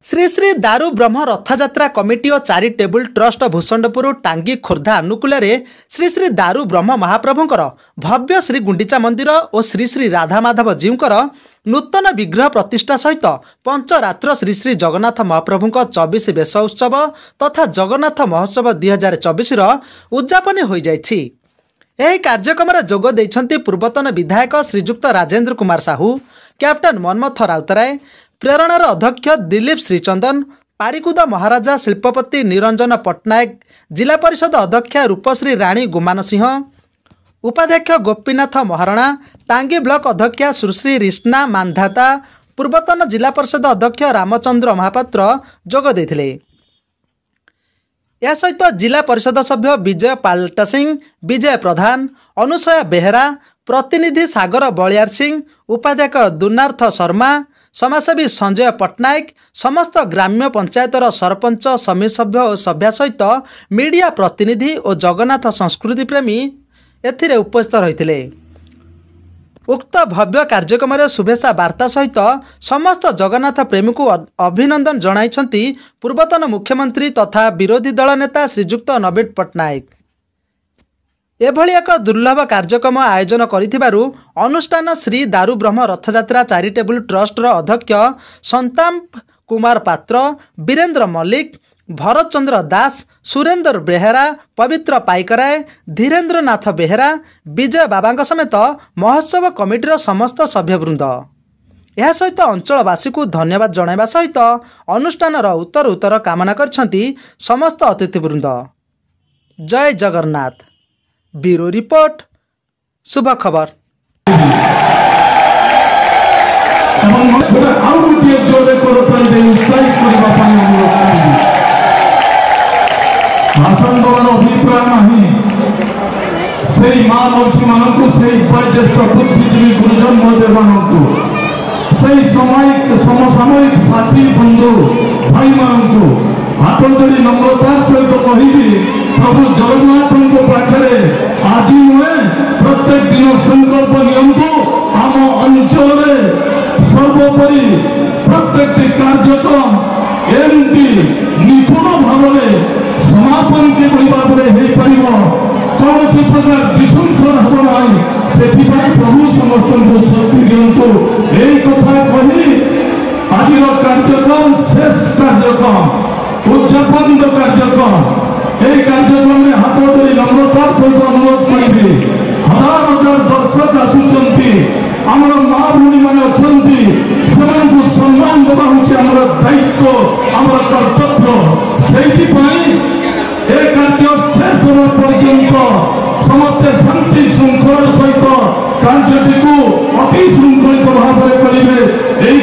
श्री श्री दारू ब्रह्म रथयात्रा कमिटी और चारिटेबल ट्रस्ट भूषंडपुर टांगी खोर्धा अनुकूल श्री श्री दारू ब्रह्म महाप्रभुंकर भव्य श्री गुंडीचा मंदिर और श्री श्री राधामाधव जीउंकर नूतन विग्रह प्रतिष्ठा सहित पंचरात्र श्री श्री जगन्नाथ महाप्रभु 24 बेश उत्सव तथा जगन्नाथ महोत्सव 2024 उद्यापन हो जाइछि। यह कार्यक्रम जोग देइछन्ति पूर्वतन विधायक श्रीजुक्त राजेंद्र कुमार साहू, कैप्टन मनमथ राउतराय, प्रेरणार अध्यक्ष दिलीप श्रीचंदन, पारिकुद महाराजा शिल्पपति निरंजन पट्टनायक, जिला परिषद अध्यक्ष रूपश्री राणी गुमान सिंह, उपाध्यक्ष गोपीनाथ महारणा, टांगी ब्लॉक अध्यक्ष सुश्री रिश्ना मानधाता, पूर्वतन जिला परिषद अध्यक्ष रामचंद्र महापात्र जोग देथिले। या सहित जिला परिषद सभ्य विजय पाल्टा सिंह, विजय प्रधान, अनुसया बेहरा, प्रतिनिधि सागर बलियार सिंह, उपाध्यक्ष दुनार्थ शर्मा, समाजसेवी संजय पट्टनायक, समस्त ग्राम्य पंचायतर सरपंच समिति सभ्य और सभ्या सहित मीडिया प्रतिनिधि और जगन्नाथ संस्कृति प्रेमी एथिरे उपस्थित रहिथिले। उक्त भव्य कार्यक्रम शुभेच्छा वार्ता सहित समस्त जगन्नाथ प्रेमी को अभिनंदन जणाइछन्ति पूर्वतन मुख्यमंत्री तथा विरोधी दल नेता श्रीजुक्त नवीन पट्टनायक। एभली एक दुर्लभ कार्यक्रम आयोजन करिथिबारु अनुष्ठान श्री दारू ब्रह्म रथयात्रा चारिटेबल ट्रस्ट अध्यक्ष संताप कुमार पात्र, वीरेंद्र मल्लिक, भरत चंद्र दास, सुरेंद्र बेहरा, पवित्र पाइकराय, धीरेन्द्र नाथ बेहरा, विजय बाबा समेत महोत्सव कमिटीर समस्त सभ्यवृंद यह सहित अंचलवासी को धन्यवाद जणाइबा सहित अनुष्ठान उत्तर उत्तर कामना करछन्ति समस्त अतिथिवृंद। जय जगन्नाथ। ब्यूरो रिपोर्ट, शुभ खबर। आसंदर अभिप्राय नहीं से माँ मौसी मानू से वयोज्येष्ठ बुद्धिजीवी गुरुजन महोदय मानू से समसामयिक साथी बंधु भाई मानू हाथ जोड़ी नम्रतार सहित कहि प्रभु जगन्नाथ पाखे आज नुहे प्रत्येक दिन संकल्प नियंतु आम अंचल सर्वोपरि प्रत्येक कार्यक्रम एमती निपुण भाव समापन के भाव में कौन सी प्रकार विशृंखल हम ना से प्रभु समस्त को शक्ति दिंतु यही कथा कही आज कार्यक्रम शेष कार्यक्रम उद्यापन कार्यक्रम यही कार्यक्रम में हाथ धरी नम्रतार सहित अनुरोध करी हजार हजार दर्शक आसुंच आमर माँ भूणी मैंने अच्छा से सम्मान देवा हूँ दायित्व आमर कर्तव्य से कार्य शेष होगा पर्यंत समस्ते शांति श्रृंखला सहित कार्य अति श्रृंखलित भाव में करेंगे यही